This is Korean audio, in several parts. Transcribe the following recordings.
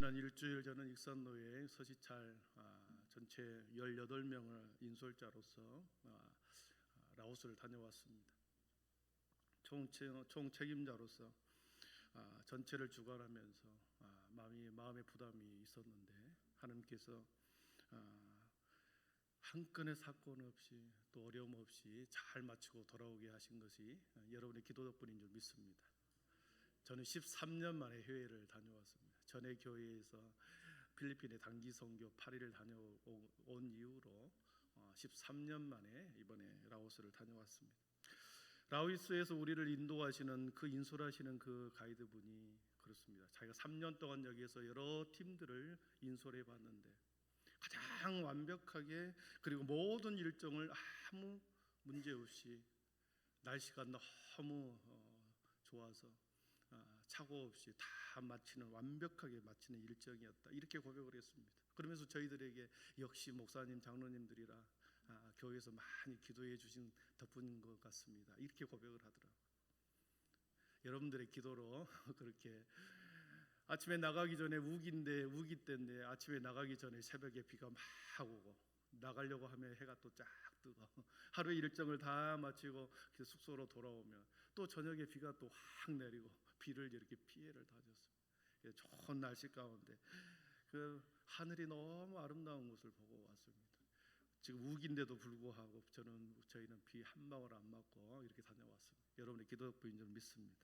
지난 일주일 저는 익산로에 서시찰 전체 18명을 인솔자로서 라오스를 다녀왔습니다. 총 책임자로서 전체를 주관하면서 마음의 부담이 있었는데 하나님께서 한 건의 사건 없이 또 어려움 없이 잘 마치고 돌아오게 하신 것이 여러분의 기도 덕분인 줄 믿습니다. 저는 13년 만에 해외를 다녀왔습니다. 전에 교회에서 필리핀의 단기 선교 8일을 다녀온 이후로 13년 만에 이번에 라오스를 다녀왔습니다. 라오스에서 우리를 인도하시는 그 인솔하시는 그 가이드분이 그렇습니다. 자기가 3년 동안 여기에서 여러 팀들을 인솔해 봤는데 가장 완벽하게 그리고 모든 일정을 아무 문제 없이 날씨가 너무 좋아서 착오 없이 다 완벽하게 마치는 일정이었다. 이렇게 고백을 했습니다. 그러면서 저희들에게 역시 목사님, 장로님들이라 교회에서 많이 기도해 주신 덕분인 것 같습니다. 이렇게 고백을 하더라고요. 여러분들의 기도로 그렇게 아침에 나가기 전에 우기 때인데 아침에 나가기 전에 새벽에 비가 막 오고 나가려고 하면 해가 또 쫙 뜨고 하루 일정을 다 마치고 숙소로 돌아오면 또 저녁에 비가 또 확 내리고 비를 이렇게 피해를 다 줬어요. 좋은 날씨 가운데 그 하늘이 너무 아름다운 것을 보고 왔습니다. 지금 우기인데도 불구하고 저희는 비 한 방울 안 맞고 이렇게 다녀왔습니다. 여러분의 기도 덕분인 줄 믿습니다.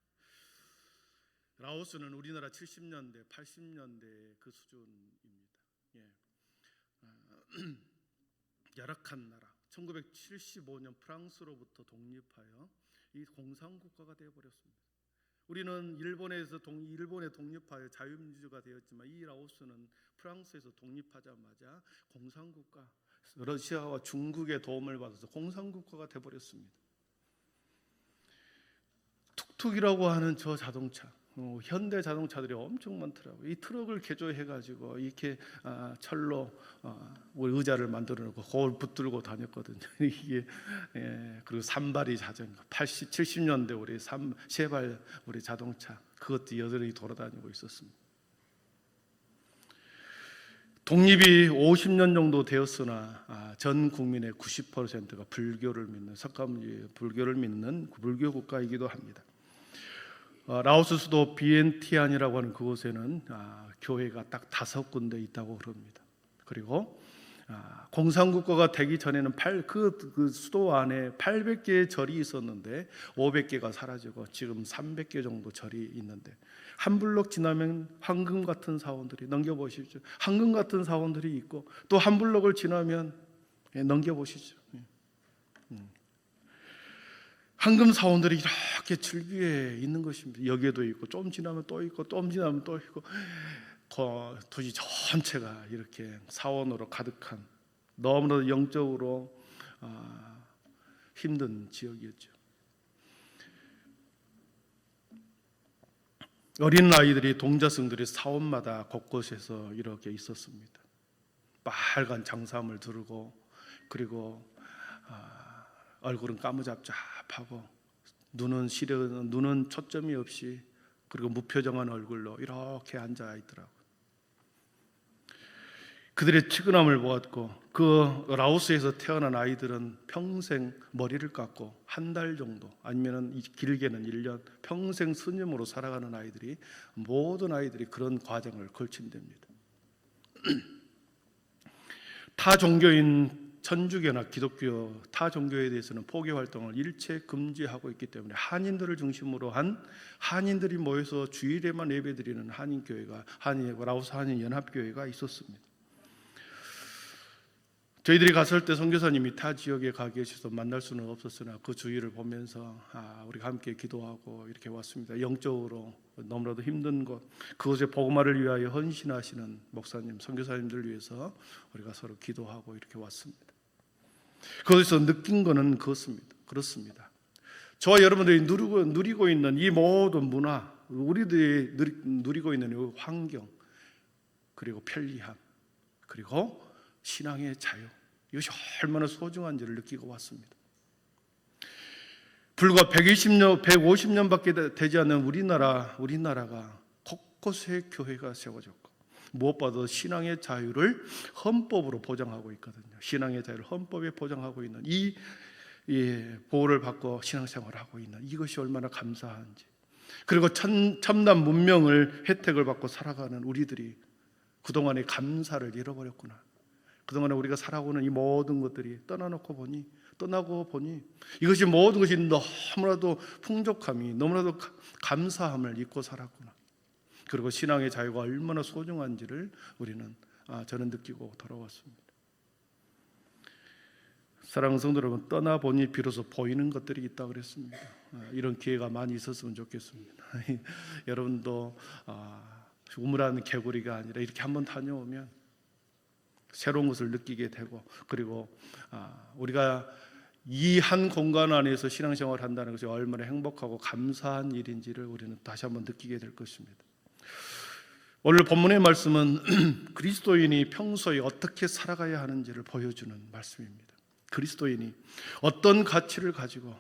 라오스는 우리나라 70년대, 80년대 그 수준입니다. 열악한 나라. 1975년 프랑스로부터 독립하여 이 공산국가가 되어버렸습니다. 우리는 일본의 독립하여 자유민주주의가 되었지만 이 라오스는 프랑스에서 독립하자마자 공산국가, 러시아와 중국의 도움을 받아서 공산국가가 되어버렸습니다. 툭툭이라고 하는 저 자동차, 현대 자동차들이 엄청 많더라고요. 이 트럭을 개조해가지고 이렇게 철로 우리 의자를 만들어놓고 그걸 붙들고 다녔거든요. 이게 그리고 산발이 자전거, 70년대 우리 세발 우리 자동차 그것도 여전히 돌아다니고 있었습니다. 독립이 50년 정도 되었으나 전 국민의 90%가 불교를 믿는 불교를 믿는 불교 국가이기도 합니다. 라오스 수도 비엔티안이라고 하는 그곳에는 교회가 딱 5군데 있다고 그럽니다. 그리고 공산국가가 되기 전에는 그 수도 안에 800개의 절이 있었는데 500개가 사라지고 지금 300개 정도 절이 있는데 한 블록 지나면 황금 같은 사원들이 넘겨보십시오. 황금 같은 사원들이 있고 또 한 블록을 지나면 넘겨보시죠. 황금 사원들이 이렇게 줄기에 있는 것입니다. 여기에도 있고 좀 지나면 또 있고 좀 지나면 또 있고 도시 전체가 이렇게 사원으로 가득한 너무나도 영적으로 힘든 지역이었죠. 어린 아이들이 동자승들이 사원마다 곳곳에서 이렇게 있었습니다. 빨간 장삼을 들고 그리고 얼굴은 까무잡잡하고 눈은 초점이 없이 그리고 무표정한 얼굴로 이렇게 앉아 있더라고요. 그들의 측은함을 보았고 그 라오스에서 태어난 아이들은 평생 머리를 깎고 한 달 정도 아니면 길게는 1년 평생 스님으로 살아가는 모든 아이들이 그런 과정을 거친답니다. 타 종교인 천주교나 기독교 타 종교에 대해서는 포교 활동을 일체 금지하고 있기 때문에 한인들을 중심으로 한 한인들이 모여서 주일에만 예배드리는 한인교회가 라오스 한인연합교회가 있었습니다. 저희들이 갔을 때 선교사님이 타 지역에 가 계셔서 만날 수는 없었으나 그 주위를 보면서 우리가 함께 기도하고 이렇게 왔습니다. 영적으로 너무나도 힘든 곳 그곳에 복음화를 위하여 헌신하시는 목사님, 선교사님들 위해서 우리가 서로 기도하고 이렇게 왔습니다. 거기서 느낀 것은 그렇습니다. 저와 여러분들이 누리고 있는 이 모든 문화, 우리들이 누리고 있는 이 환경, 그리고 편리함, 그리고 신앙의 자유, 이것이 얼마나 소중한지를 느끼고 왔습니다. 불과 150년밖에 되지 않는 우리나라가 곳곳에 교회가 세워졌고 무엇보다도 신앙의 자유를 헌법으로 보장하고 있거든요. 신앙의 자유를 헌법에 보장하고 있는 이 보호를 받고 신앙생활을 하고 있는 이것이 얼마나 감사한지. 그리고 첨단 문명을 혜택을 받고 살아가는 우리들이 그동안의 감사를 잃어버렸구나. 그동안에 우리가 살아오는 이 모든 것들이 떠나고 보니 이것이 모든 것이 너무나도 풍족함이, 너무나도 감사함을 잊고 살았구나. 그리고 신앙의 자유가 얼마나 소중한지를 저는 느끼고 돌아왔습니다. 사랑하는 성도 여러분, 떠나보니 비로소 보이는 것들이 있다고 그랬습니다. 이런 기회가 많이 있었으면 좋겠습니다. 여러분도 우물한 개구리가 아니라 이렇게 한번 다녀오면 새로운 것을 느끼게 되고, 그리고 우리가 이 한 공간 안에서 신앙생활을 한다는 것이 얼마나 행복하고 감사한 일인지를 우리는 다시 한번 느끼게 될 것입니다. 오늘 본문의 말씀은 그리스도인이 평소에 어떻게 살아가야 하는지를 보여주는 말씀입니다. 그리스도인이 어떤 가치를 가지고,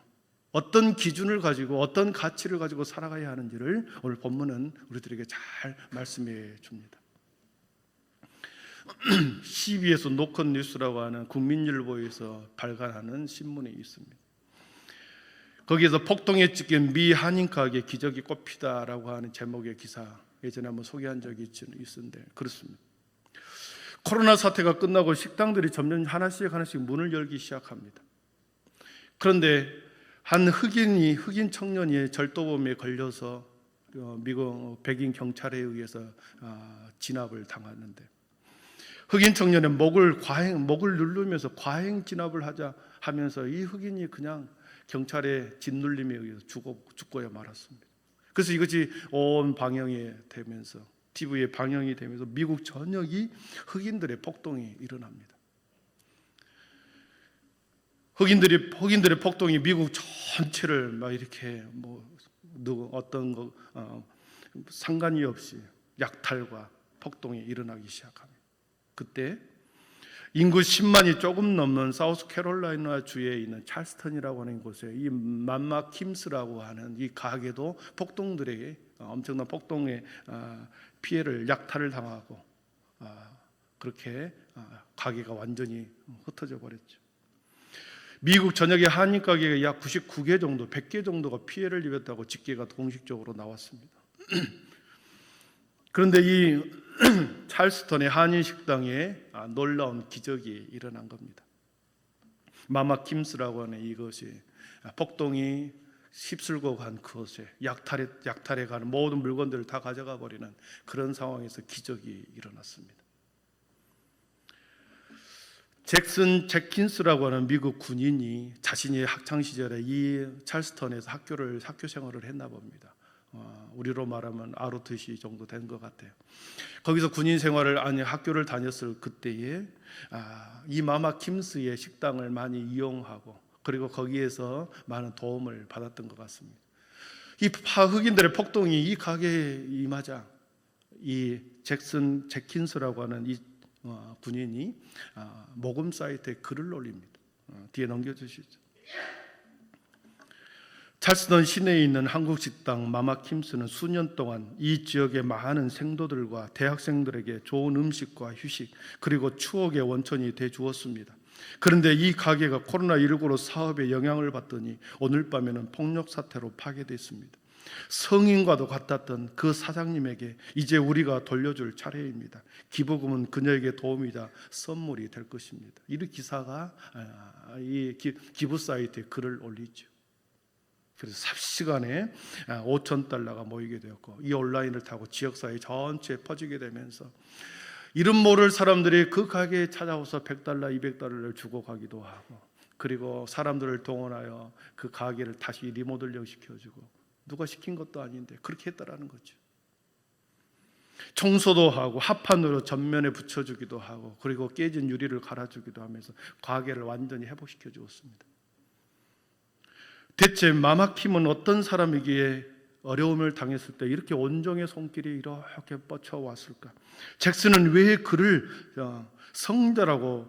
어떤 기준을 가지고, 어떤 가치를 가지고 살아가야 하는지를 오늘 본문은 우리들에게 잘 말씀해 줍니다. CBS 노컷 뉴스라고 하는 국민일보에서 발간하는 신문이 있습니다. 거기에서 폭동에 찢긴 미 한인 가게 기적이 꼽히다라고 하는 제목의 기사, 예전에 한번 소개한 적이 있었는데 그렇습니다. 코로나 사태가 끝나고 식당들이 점점 하나씩 문을 열기 시작합니다. 그런데 한 흑인 청년이 절도범에 걸려서 미국 백인 경찰에 의해서 진압을 당했는데, 흑인 청년의 목을 누르면서 과잉 진압을 하면서 이 흑인이 그냥 경찰의 짓눌림에 의해서 죽고야 말았습니다. 그래서 이것이 온 방영이 되면서, TV에 방영이 되면서 미국 전역이 흑인들의 폭동이 일어납니다. 흑인들의 폭동이 미국 전체를 막 이렇게 어떤 상관이 없이 약탈과 폭동이 일어나기 시작합니다. 그때 인구 10만이 조금 넘는 사우스캐롤라이나 주에 있는 찰스턴이라고 하는 곳에 이 맘마 킴스라고 하는 이 가게도 폭동들에게 엄청난 폭동의 피해를, 약탈을 당하고 그렇게 가게가 완전히 흩어져 버렸죠. 미국 전역의 한인 가게가 약 99개 정도, 100개 정도가 피해를 입었다고 집계가 공식적으로 나왔습니다. 그런데 이 찰스턴의 한인 식당에 놀라운 기적이 일어난 겁니다. 마마 킴스라고 하는 이것이 폭동이 휩쓸고 간 그것에 약탈에 가는 모든 물건들을 다 가져가 버리는 그런 상황에서 기적이 일어났습니다. 잭슨 제킨스라고 하는 미국 군인이 자신이 학창 시절에 이 찰스턴에서 학교 생활을 했나 봅니다. 우리로 말하면 ROTC 정도 된 것 같아요. 거기서 군인 생활을 학교를 다녔을 그때에 이 마마 킴스의 식당을 많이 이용하고, 그리고 거기에서 많은 도움을 받았던 것 같습니다. 이 흑인들의 폭동이 이 가게에 임하자 이 잭슨 제킨스라고 하는 이 군인이 모금 사이트에 글을 올립니다. 뒤에 넘겨주시죠. 찰스턴 시내에 있는 한국 식당 마마 킴스는 수년 동안 이 지역의 많은 생도들과 대학생들에게 좋은 음식과 휴식, 그리고 추억의 원천이 돼 주었습니다. 그런데 이 가게가 코로나19로 사업에 영향을 받더니 오늘 밤에는 폭력 사태로 파괴됐습니다. 성인과도 같았던 그 사장님에게 이제 우리가 돌려줄 차례입니다. 기부금은 그녀에게 도움이자 선물이 될 것입니다. 이 기사가 이 기부 사이트에 글을 올리죠. 그래서 삽시간에 $5,000가 모이게 되었고, 이 온라인을 타고 지역사회 전체에 퍼지게 되면서 이름 모를 사람들이 그 가게에 찾아와서 $100, $200를 주고 가기도 하고, 그리고 사람들을 동원하여 그 가게를 다시 리모델링 시켜주고, 누가 시킨 것도 아닌데 그렇게 했다라는 거죠. 청소도 하고 합판으로 전면에 붙여주기도 하고, 그리고 깨진 유리를 갈아주기도 하면서 가게를 완전히 회복시켜 주었습니다. 대체 마마킴은 어떤 사람이기에 어려움을 당했을 때 이렇게 온종의 손길이 이렇게 뻗쳐왔을까? 잭슨은 왜 그를 성자라고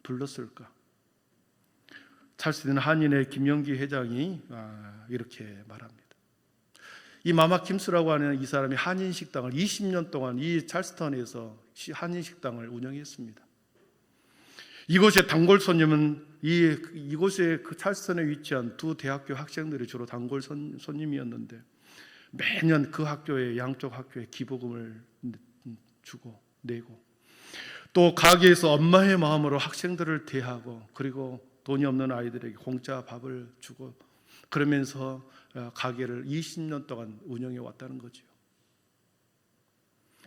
불렀을까? 찰스턴 한인의 김영기 회장이 이렇게 말합니다. 이 마마 김스라고 하는 이 사람이 한인식당을 20년 동안 이 찰스턴에서 한인식당을 운영했습니다. 이곳의 단골 손님은 이곳에 그 찰스턴에 위치한 두 대학교 학생들이 주로 단골 손님이었는데, 매년 그 학교에, 양쪽 학교에 기부금을 주고 내고, 또 가게에서 엄마의 마음으로 학생들을 대하고, 그리고 돈이 없는 아이들에게 공짜 밥을 주고, 그러면서 가게를 20년 동안 운영해 왔다는 거죠.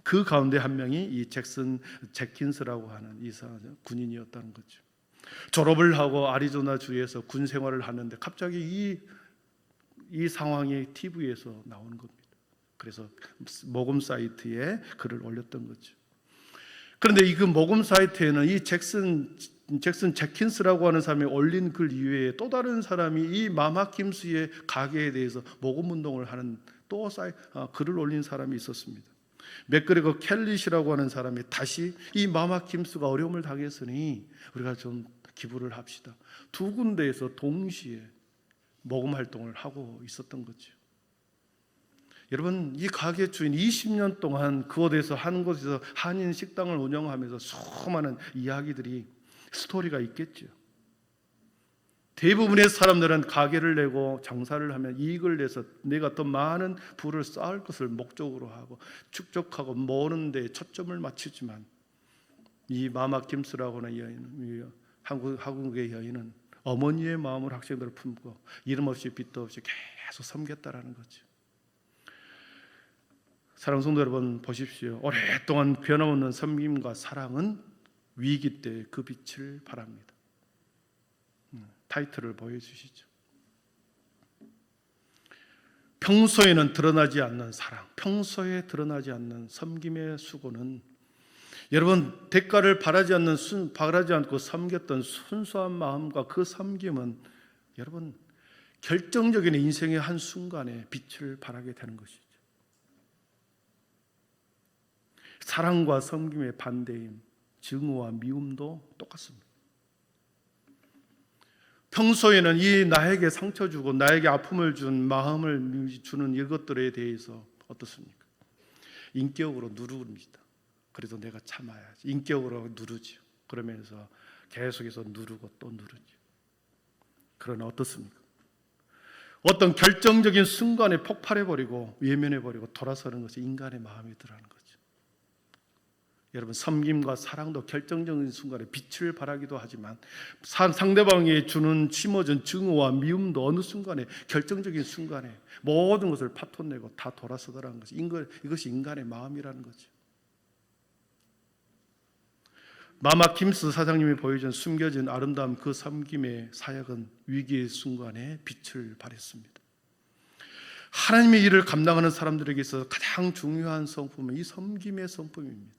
그 가운데 한 명이 이 잭슨 제킨스라고 하는 이 군인이었다는 거죠. 졸업을 하고 아리조나 주에서 군 생활을 하는데 갑자기 이 상황이 TV에서 나오는 겁니다. 그래서 모금 사이트에 글을 올렸던 거죠. 그런데 이 그 모금 사이트에는 이 잭슨 제킨스라고 하는 사람이 올린 글 이외에 또 다른 사람이 이 마마 김스의 가게에 대해서 모금 운동을 하는 또 글을 올린 사람이 있었습니다. 맥그레거 켈리시라고 하는 사람이 다시 이 마마 김스가 어려움을 당했으니 우리가 좀 기부를 합시다. 두 군데에서 동시에 모금 활동을 하고 있었던 거죠. 여러분, 이 가게 주인 20년 동안 그곳에서 한 곳에서 한인 식당을 운영하면서 수많은 이야기들이, 스토리가 있겠죠. 대부분의 사람들은 가게를 내고 장사를 하면 이익을 내서 내가 더 많은 부를 쌓을 것을 목적으로 하고 축적하고 모으는 데 초점을 맞추지만, 이 마마 김스라고 하는 여인은, 한국의 여인은 어머니의 마음을 학생들을 품고 이름 없이 빚도 없이 계속 섬겼다라는 거죠. 사랑하는 성도 여러분, 보십시오. 오랫동안 변함없는 섬김과 사랑은 위기 때 그 빛을 발합니다. 타이틀을 보여주시죠. 평소에는 드러나지 않는 사랑, 평소에 드러나지 않는 섬김의 수고는, 여러분, 대가를 바라지 않고 섬겼던 순수한 마음과 그 섬김은 여러분 결정적인 인생의 한 순간에 빛을 발하게 되는 것이죠. 사랑과 섬김의 반대인 증오와 미움도 똑같습니다. 평소에는 이 나에게 상처 주고 나에게 아픔을 준 마음을 주는 이것들에 대해서 어떻습니까? 인격으로 누릅니다. 그래도 내가 참아야지. 인격으로 누르죠. 그러면서 계속해서 누르고 또 누르죠. 그러나 어떻습니까? 어떤 결정적인 순간에 폭발해버리고 외면해버리고 돌아서는 것이 인간의 마음이더라는 거죠. 여러분, 섬김과 사랑도 결정적인 순간에 빛을 발하기도 하지만 상대방이 심어준 증오와 미움도 어느 순간에, 결정적인 순간에 모든 것을 파토내고 다 돌아서더라는 것이, 이것이 인간의 마음이라는 거죠. 마마 김스 사장님이 보여준 숨겨진 아름다운 그 섬김의 사역은 위기의 순간에 빛을 발했습니다. 하나님의 일을 감당하는 사람들에게 있어서 가장 중요한 성품은 이 섬김의 성품입니다.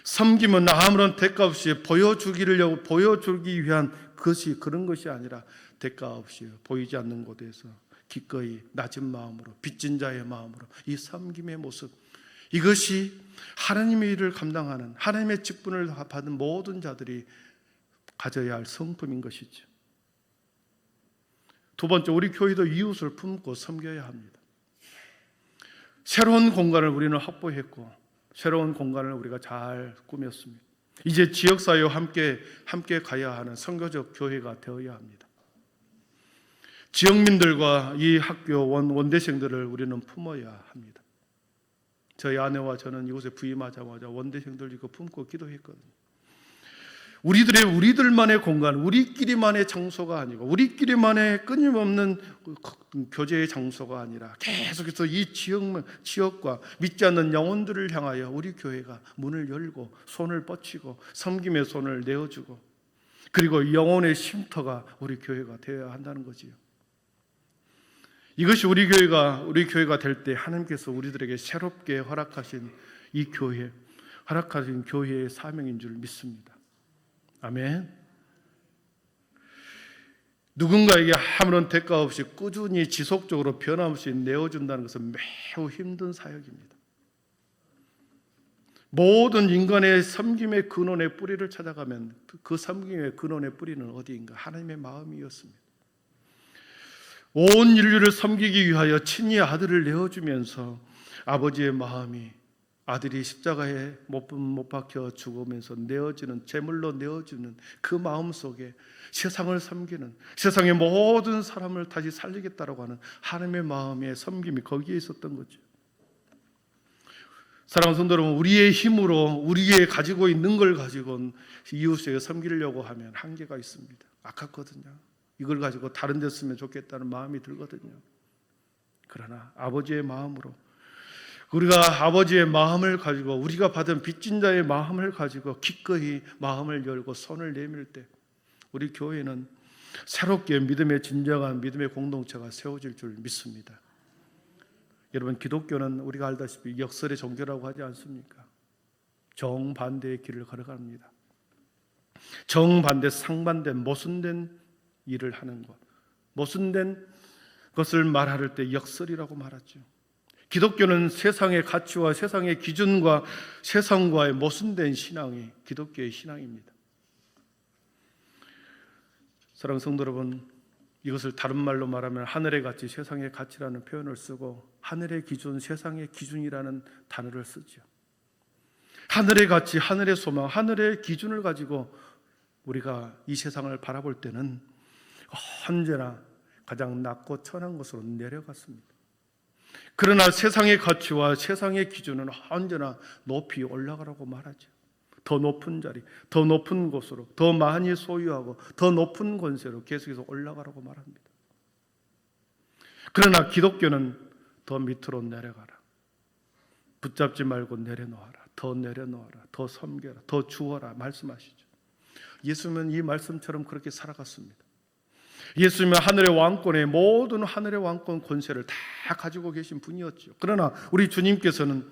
섬김은 아무런 대가 없이 보여주기 위한 그런 것이 아니라 대가 없이 보이지 않는 곳에서 기꺼이 낮은 마음으로, 빚진 자의 마음으로 이 섬김의 모습, 이것이 하나님의 일을 감당하는, 하나님의 직분을 받은 모든 자들이 가져야 할 성품인 것이죠. 두 번째, 우리 교회도 이웃을 품고 섬겨야 합니다. 새로운 공간을 우리는 확보했고 새로운 공간을 우리가 잘 꾸몄습니다. 이제 지역사회와 함께 가야 하는 선교적 교회가 되어야 합니다. 지역민들과 이 학교 원대생들을 우리는 품어야 합니다. 저희 아내와 저는 이곳에 부임하자마자 원대생들 이거 품고 기도했거든요. 우리들만의 공간, 우리끼리만의 장소가 아니고 우리끼리만의 끊임없는 교제의 장소가 아니라 계속해서 이 지역과 믿지 않는 영혼들을 향하여 우리 교회가 문을 열고 손을 뻗치고 섬김의 손을 내어주고, 그리고 영혼의 쉼터가 우리 교회가 되어야 한다는 거지요. 이것이 우리 교회가 될 때 하나님께서 우리들에게 새롭게 허락하신 허락하신 교회의 사명인 줄 믿습니다. 아멘. 누군가에게 아무런 대가 없이 꾸준히 지속적으로 변함없이 내어준다는 것은 매우 힘든 사역입니다. 모든 인간의 섬김의 근원의 뿌리를 찾아가면 그 섬김의 근원의 뿌리는 어디인가? 하나님의 마음이었습니다. 온 인류를 섬기기 위하여 친히 아들을 내어주면서 아버지의 마음이 아들이 십자가에 못 박혀 죽으면서 내어지는, 제물로 내어주는 그 마음 속에 세상을 섬기는, 세상의 모든 사람을 다시 살리겠다라고 하는 하나님의 마음의 섬김이 거기에 있었던 거죠. 사랑하는 성도 여러분, 우리의 힘으로 우리의 가지고 있는 걸 가지고 이웃에게 섬기려고 하면 한계가 있습니다. 아깝거든요. 이걸 가지고 다른 데 쓰면 좋겠다는 마음이 들거든요. 그러나 아버지의 마음으로, 우리가 아버지의 마음을 가지고, 우리가 받은 빚진 자의 마음을 가지고 기꺼이 마음을 열고 손을 내밀 때 우리 교회는 새롭게 믿음의 진정한 믿음의 공동체가 세워질 줄 믿습니다. 여러분, 기독교는 우리가 알다시피 역설의 종교라고 하지 않습니까? 정반대의 길을 걸어갑니다. 정반대, 상반된, 모순된 일을 하는 것, 모순된 것을 말할 때 역설이라고 말하죠. 기독교는 세상의 가치와 세상의 기준과 세상과의 모순된 신앙이 기독교의 신앙입니다. 사랑하는 성도 여러분, 이것을 다른 말로 말하면 하늘의 가치, 세상의 가치라는 표현을 쓰고 하늘의 기준, 세상의 기준이라는 단어를 쓰죠. 하늘의 가치, 하늘의 소망, 하늘의 기준을 가지고 우리가 이 세상을 바라볼 때는 언제나 가장 낮고 천한 곳으로 내려갔습니다. 그러나 세상의 가치와 세상의 기준은 언제나 높이 올라가라고 말하죠. 더 높은 자리, 더 높은 곳으로, 더 많이 소유하고 더 높은 권세로 계속해서 올라가라고 말합니다. 그러나 기독교는 더 밑으로 내려가라, 붙잡지 말고 내려놓아라, 더 내려놓아라, 더 섬겨라, 더 주어라 말씀하시죠. 예수님은 이 말씀처럼 그렇게 살아갔습니다. 예수님은 하늘의 왕권의 모든 하늘의 왕권 권세를 다 가지고 계신 분이었죠. 그러나 우리 주님께서는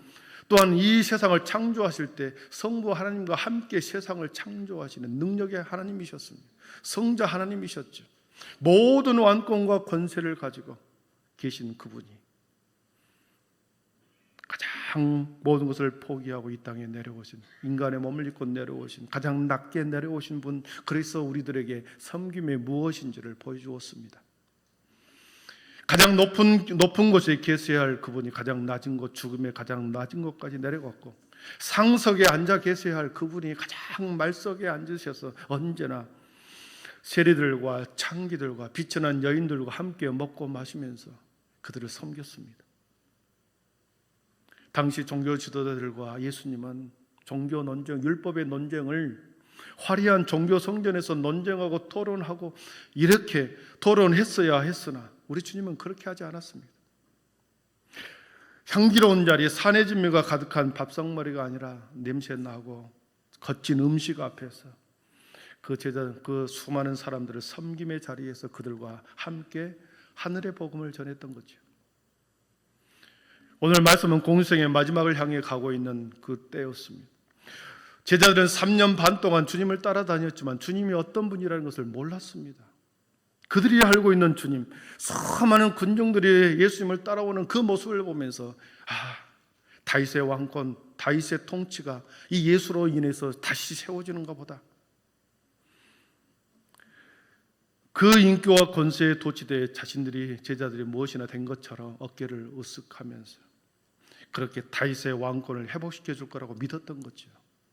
또한 이 세상을 창조하실 때 성부 하나님과 함께 세상을 창조하시는 능력의 하나님이셨습니다. 성자 하나님이셨죠. 모든 왕권과 권세를 가지고 계신 그분이 가장 모든 것을 포기하고 이 땅에 내려오신, 인간의 몸을 입고 내려오신, 가장 낮게 내려오신 분, 그래서 우리들에게 섬김이 무엇인지를 보여주었습니다. 가장 높은 곳에 계셔야 할 그분이 가장 낮은 곳, 죽음의 가장 낮은 곳까지 내려갔고, 상석에 앉아 계셔야 할 그분이 가장 말석에 앉으셔서 언제나 세리들과 창기들과 비천한 여인들과 함께 먹고 마시면서 그들을 섬겼습니다. 당시 종교 지도자들과 예수님은 종교 논쟁, 율법의 논쟁을 화려한 종교 성전에서 논쟁하고 토론하고 이렇게 토론했어야 했으나 우리 주님은 그렇게 하지 않았습니다. 향기로운 자리에 산의 진미가 가득한 밥상머리가 아니라 냄새나고 거친 음식 앞에서 그 수많은 사람들을 섬김의 자리에서 그들과 함께 하늘의 복음을 전했던 거죠. 오늘 말씀은 공생의 마지막을 향해 가고 있는 그 때였습니다. 제자들은 3년 반 동안 주님을 따라다녔지만 주님이 어떤 분이라는 것을 몰랐습니다. 그들이 알고 있는 주님, 수많은 군중들이 예수님을 따라오는 그 모습을 보면서 다윗의 왕권, 다윗의 통치가 이 예수로 인해서 다시 세워지는가 보다. 그 인기와 권세에 도취돼 제자들이 무엇이나 된 것처럼 어깨를 으쓱하면서 그렇게 다윗의 왕권을 회복시켜 줄 거라고 믿었던 거죠.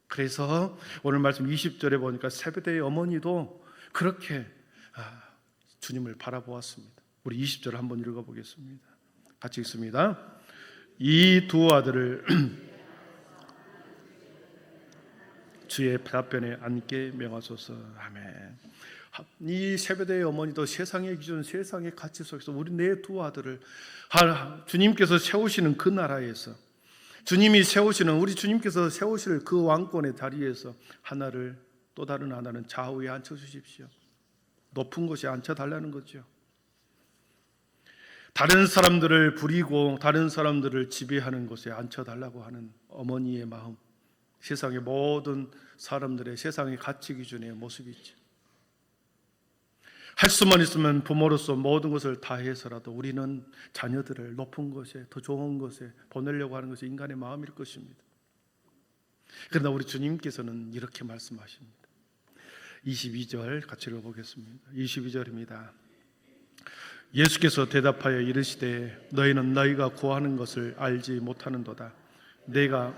그래서 오늘 말씀 20절에 보니까 세베대의 어머니도 그렇게 주님을 바라보았습니다. 우리 20절 한번 읽어보겠습니다. 같이 읽습니다. 이 두 아들을 주의 답변에 앉게 명하소서. 아멘. 이 세베대의 어머니도 세상의 기준, 세상의 가치 속에서 우리 내 두 아들을 주님께서 세우시는 그 나라에서, 우리 주님께서 세우실 그 왕권의 자리에서 하나를, 또 다른 하나는 좌우에 앉혀주십시오. 높은 곳에 앉혀달라는 거죠. 다른 사람들을 부리고 다른 사람들을 지배하는 곳에 앉혀달라고 하는 어머니의 마음, 세상의 모든 사람들의 세상의 가치 기준의 모습이죠. 할 수만 있으면 부모로서 모든 것을 다해서라도 우리는 자녀들을 높은 곳에, 더 좋은 곳에 보내려고 하는 것이 인간의 마음일 것입니다. 그러나 우리 주님께서는 이렇게 말씀하십니다. 22절 같이 읽어보겠습니다. 22절입니다. 예수께서 대답하여 이르시되 너희는 너희가 구하는 것을 알지 못하는도다. 내가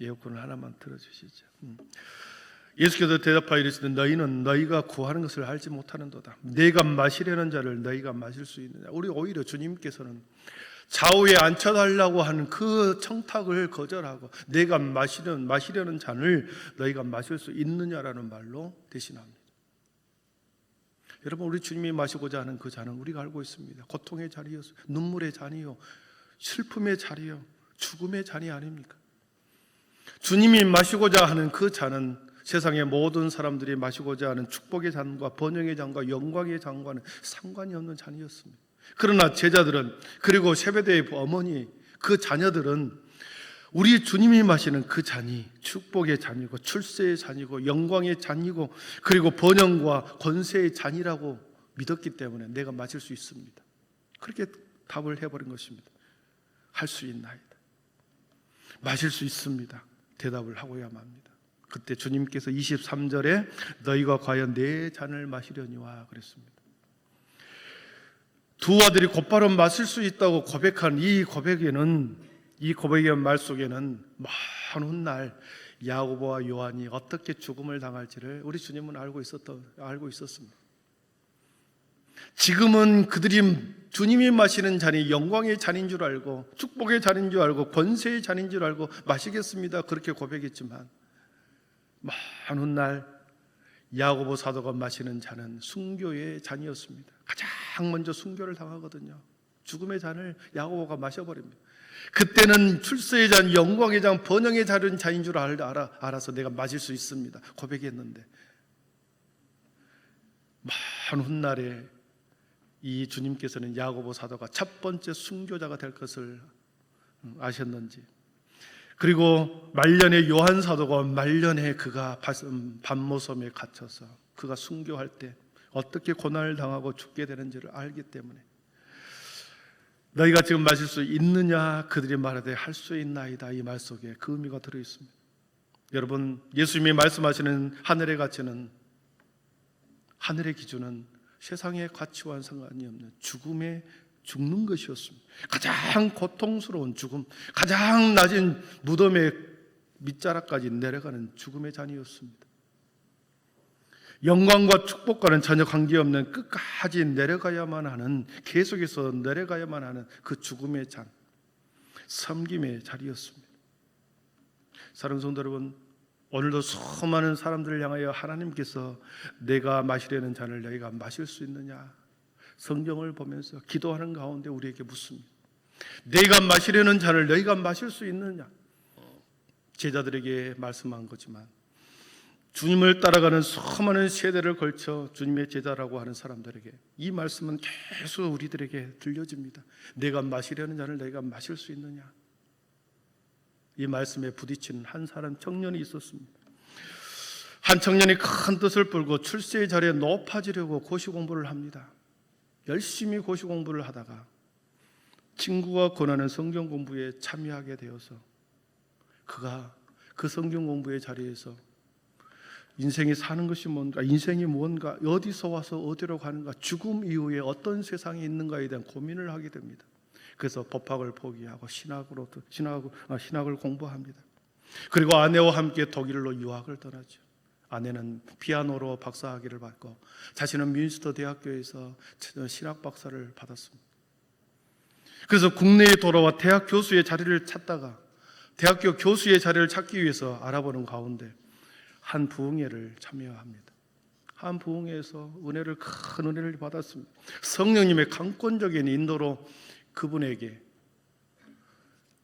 에어컨을 하나만 틀어주시죠. 예수께서 대답하여 이르시되 너희는 너희가 구하는 것을 알지 못하는도다. 내가 마시려는 자를 너희가 마실 수 있느냐. 우리 오히려 주님께서는 좌우에 앉혀달라고 하는 그 청탁을 거절하고 내가 마시려는 잔을 너희가 마실 수 있느냐라는 말로 대신합니다. 여러분, 우리 주님이 마시고자 하는 그 잔은 우리가 알고 있습니다. 고통의 잔이요, 눈물의 잔이요, 슬픔의 잔이요, 죽음의 잔이 아닙니까? 주님이 마시고자 하는 그 잔은 세상의 모든 사람들이 마시고자 하는 축복의 잔과 번영의 잔과 영광의 잔과는 상관이 없는 잔이었습니다. 그러나 제자들은, 그리고 세베대의 어머니, 그 자녀들은 우리 주님이 마시는 그 잔이 축복의 잔이고 출세의 잔이고 영광의 잔이고 그리고 번영과 권세의 잔이라고 믿었기 때문에 내가 마실 수 있습니다. 그렇게 답을 해버린 것입니다. 할 수 있나이다. 마실 수 있습니다. 대답을 하고야만 합니다. 그때 주님께서 23절에 너희가 과연 내 잔을 마시려니와 그랬습니다. 두 아들이 곧바로 마실 수 있다고 고백한 이 고백의 말 속에는 먼 훗날 야고보와 요한이 어떻게 죽음을 당할지를 우리 주님은 알고 있었습니다. 지금은 그들이 주님이 마시는 잔이 영광의 잔인 줄 알고 축복의 잔인 줄 알고 권세의 잔인 줄 알고 마시겠습니다. 그렇게 고백했지만 먼 훗날 야고보 사도가 마시는 잔은 순교의 잔이었습니다. 가장 먼저 순교를 당하거든요. 죽음의 잔을 야고보가 마셔버립니다. 그때는 출세의 잔, 영광의 잔, 번영의 잔인 줄 알아서 내가 마실 수 있습니다. 고백했는데 먼 훗날에 이 주님께서는 야고보 사도가 첫 번째 순교자가 될 것을 아셨는지, 그리고 말년에 요한 사도가 말년에 그가 밤모섬에 갇혀서 그가 순교할 때 어떻게 고난을 당하고 죽게 되는지를 알기 때문에 너희가 지금 마실 수 있느냐 그들이 말하되 할 수 있나이다. 이 말 속에 그 의미가 들어있습니다. 여러분, 예수님이 말씀하시는 하늘의 가치는, 하늘의 기준은 세상의 가치와는 상관이 없는 죽는 것이었습니다. 가장 고통스러운 죽음, 가장 낮은 무덤의 밑자락까지 내려가는 죽음의 잔이었습니다. 영광과 축복과는 전혀 관계없는 끝까지 내려가야만 하는, 계속해서 내려가야만 하는 그 죽음의 잔, 섬김의 자리였습니다. 사랑하는 성도 여러분, 오늘도 수많은 사람들을 향하여 하나님께서 내가 마시려는 잔을 너희가 마실 수 있느냐, 성경을 보면서 기도하는 가운데 우리에게 묻습니다. 내가 마시려는 잔을 너희가 마실 수 있느냐. 제자들에게 말씀한 거지만 주님을 따라가는 수많은 세대를 걸쳐 주님의 제자라고 하는 사람들에게 이 말씀은 계속 우리들에게 들려집니다. 내가 마시려는 잔을 너희가 마실 수 있느냐. 이 말씀에 부딪히는 한 사람 청년이 있었습니다. 한 청년이 큰 뜻을 풀고 출세의 자리에 높아지려고 고시 공부를 합니다. 열심히 고시 공부를 하다가 친구가 권하는 성경 공부에 참여하게 되어서 그가 그 성경 공부의 자리에서 인생이 사는 것이 뭔가, 인생이 뭔가, 어디서 와서 어디로 가는가, 죽음 이후에 어떤 세상이 있는가에 대한 고민을 하게 됩니다. 그래서 법학을 포기하고 신학을 공부합니다. 그리고 아내와 함께 독일로 유학을 떠나죠. 아내는 피아노로 박사학위를 받고 자신은 뮌스터 대학교에서 신학 박사를 받았습니다. 그래서 국내에 돌아와 대학 교수의 자리를 찾다가 대학교 교수의 자리를 찾기 위해서 알아보는 가운데 한 부흥회를 참여합니다. 한 부흥회에서 큰 은혜를 받았습니다. 성령님의 강권적인 인도로 그분에게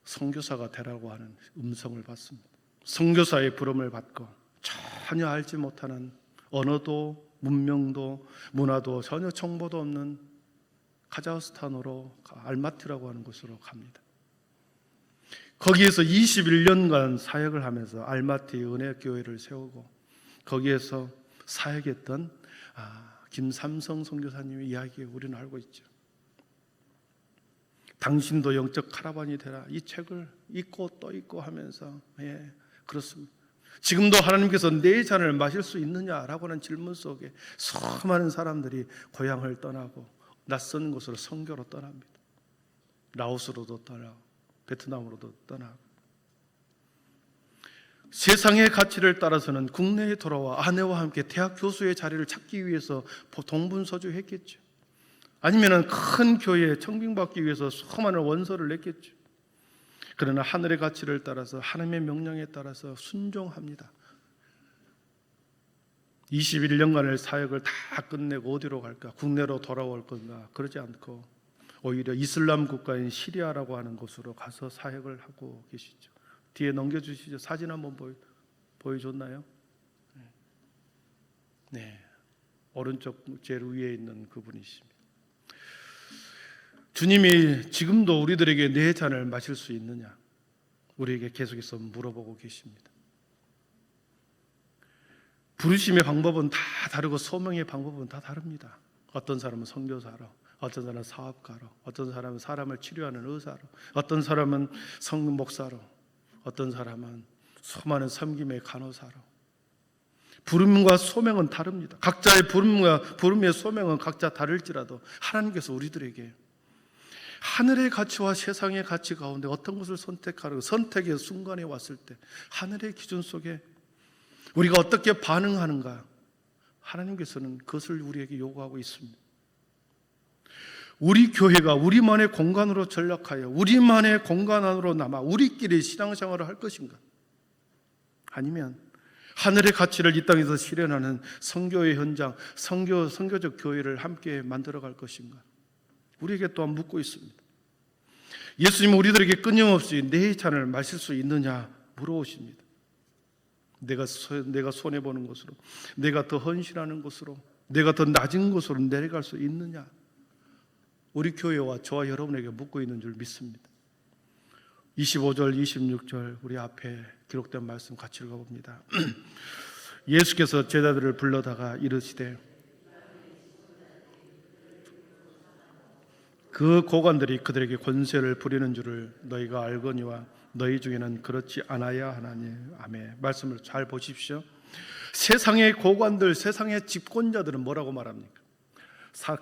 선교사가 되라고 하는 음성을 받습니다. 선교사의 부름을 받고 전혀 알지 못하는 언어도 문명도 문화도 전혀 정보도 없는 카자흐스탄으로 알마티라고 하는 곳으로 갑니다. 거기에서 21년간 사역을 하면서 알마티 은혜교회를 세우고 거기에서 사역했던 김삼성 선교사님의 이야기 우리는 알고 있죠. 당신도 영적 카라반이 되라, 이 책을 있고 또 있고 하면서 그렇습니다. 지금도 하나님께서 내 잔을 마실 수 있느냐라고 하는 질문 속에 수많은 사람들이 고향을 떠나고 낯선 곳으로 선교로 떠납니다. 라오스로도 떠나고 베트남으로도 떠나고 세상의 가치를 따라서는 국내에 돌아와 아내와 함께 대학 교수의 자리를 찾기 위해서 동분서주했겠죠. 아니면 큰 교회에 청빙받기 위해서 수많은 원서를 냈겠죠. 그러나 하늘의 가치를 따라서 하나님의 명령에 따라서 순종합니다. 21년간의 사역을 다 끝내고 어디로 갈까? 국내로 돌아올 건가? 그러지 않고 오히려 이슬람 국가인 시리아라고 하는 곳으로 가서 사역을 하고 계시죠. 뒤에 넘겨주시죠. 사진 한번 보여줬나요? 네, 오른쪽 제일 위에 있는 그분이십니다. 주님이 지금도 우리들에게 내 잔을 마실 수 있느냐? 우리에게 계속해서 물어보고 계십니다. 부르심의 방법은 다 다르고 소명의 방법은 다 다릅니다. 어떤 사람은 선교사로, 어떤 사람은 사업가로, 어떤 사람은 사람을 치료하는 의사로, 어떤 사람은 성문 목사로, 어떤 사람은 수많은 섬김의 간호사로. 부름과 소명은 다릅니다. 각자의 부름의 소명은 각자 다를지라도 하나님께서 우리들에게 하늘의 가치와 세상의 가치 가운데 어떤 것을 선택하려고 선택의 순간에 왔을 때 하늘의 기준 속에 우리가 어떻게 반응하는가, 하나님께서는 그것을 우리에게 요구하고 있습니다. 우리 교회가 우리만의 공간으로 전락하여 우리만의 공간 안으로 남아 우리끼리 신앙생활을 할 것인가, 아니면 하늘의 가치를 이 땅에서 실현하는 선교의 현장, 선교적 교회를 함께 만들어갈 것인가, 우리에게 또한 묻고 있습니다. 예수님은 우리들에게 끊임없이 내 잔을 마실 수 있느냐 물어오십니다. 내가 손해보는 곳으로, 내가 더 헌신하는 곳으로, 내가 더 낮은 곳으로 내려갈 수 있느냐, 우리 교회와 저와 여러분에게 묻고 있는 줄 믿습니다. 25절, 26절 우리 앞에 기록된 말씀 같이 읽어봅니다. 예수께서 제자들을 불러다가 이르시되 그 고관들이 그들에게 권세를 부리는 줄을 너희가 알거니와 너희 중에는 그렇지 않아야 하나니. 아멘. 말씀을 잘 보십시오. 세상의 고관들, 세상의 집권자들은 뭐라고 말합니까?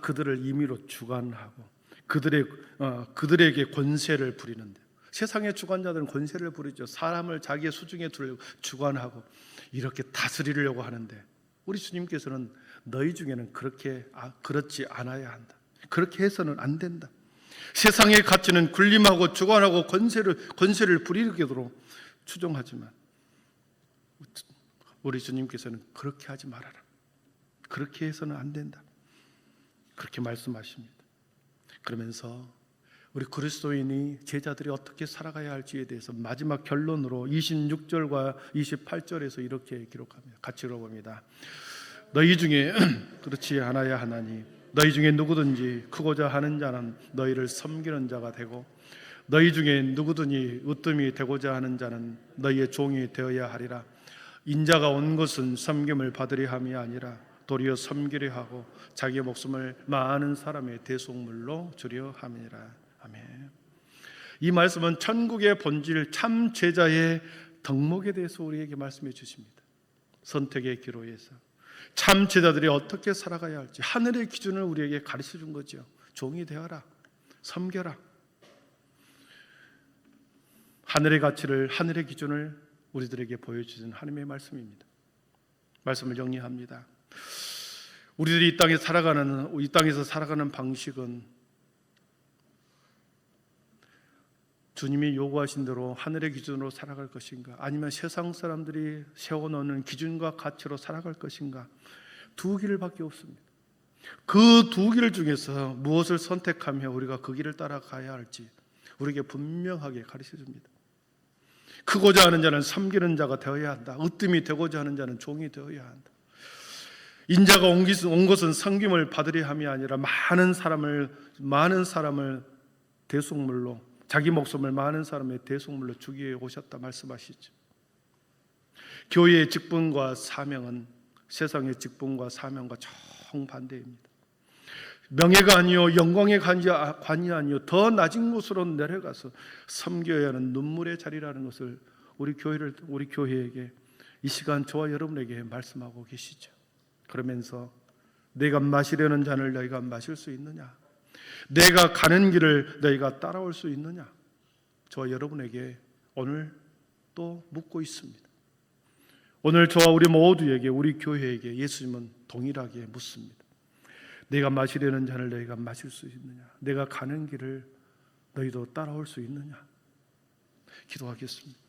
그들을 임의로 주관하고 그들에게 권세를 부리는데, 세상의 주관자들은 권세를 부리죠. 사람을 자기의 수중에 두려고 주관하고 이렇게 다스리려고 하는데, 우리 주님께서는 너희 중에는 그렇지 않아야 한다. 그렇게 해서는 안 된다. 세상의 가치는 군림하고 주관하고 권세를 부리도록 추종하지만 우리 주님께서는 그렇게 하지 말아라. 그렇게 해서는 안 된다. 그렇게 말씀하십니다. 그러면서 우리 그리스도인이 제자들이 어떻게 살아가야 할지에 대해서 마지막 결론으로 26절과 28절에서 이렇게 기록합니다. 같이 읽어봅니다. 너희 중에 그렇지 않아야 하나니 너희 중에 누구든지 크고자 하는 자는 너희를 섬기는 자가 되고 너희 중에 누구든지 으뜸이 되고자 하는 자는 너희의 종이 되어야 하리라. 인자가 온 것은 섬김을 받으려 함이 아니라 도리어 섬기려 하고 자기의 목숨을 많은 사람의 대속물로 주려 함이라. 아멘. 이 말씀은 천국의 본질, 참 제자의 덕목에 대해서 우리에게 말씀해 주십니다. 선택의 기로에서 참 제자들이 어떻게 살아가야 할지 하늘의 기준을 우리에게 가르쳐 준 거죠. 종이 되어라, 섬겨라. 하늘의 가치를, 하늘의 기준을 우리들에게 보여주신 하나님의 말씀입니다. 말씀을 정리합니다. 우리들이 이 땅에서 살아가는 방식은 주님이 요구하신 대로 하늘의 기준으로 살아갈 것인가, 아니면 세상 사람들이 세워놓는 기준과 가치로 살아갈 것인가, 두 길밖에 없습니다. 그 두 길 중에서 무엇을 선택하며 우리가 그 길을 따라가야 할지 우리에게 분명하게 가르쳐 줍니다. 크고자 하는 자는 섬기는 자가 되어야 한다. 으뜸이 되고자 하는 자는 종이 되어야 한다. 인자가 온 것은 섬김을 받으려 함이 아니라 많은 사람을 대속물로, 자기 목숨을 많은 사람의 대속물로 주기 위해 오셨다 말씀하시죠. 교회의 직분과 사명은 세상의 직분과 사명과 정반대입니다. 명예가 아니요 영광의 관이 아니요 더 낮은 곳으로 내려가서 섬겨야 하는 눈물의 자리라는 것을 우리 교회에게 이 시간 저와 여러분에게 말씀하고 계시죠. 그러면서 내가 마시려는 잔을 너희가 마실 수 있느냐? 내가 가는 길을 너희가 따라올 수 있느냐? 저와 여러분에게 오늘 또 묻고 있습니다. 오늘 저와 우리 모두에게, 우리 교회에게 예수님은 동일하게 묻습니다. 내가 마시려는 잔을 너희가 마실 수 있느냐? 내가 가는 길을 너희도 따라올 수 있느냐? 기도하겠습니다.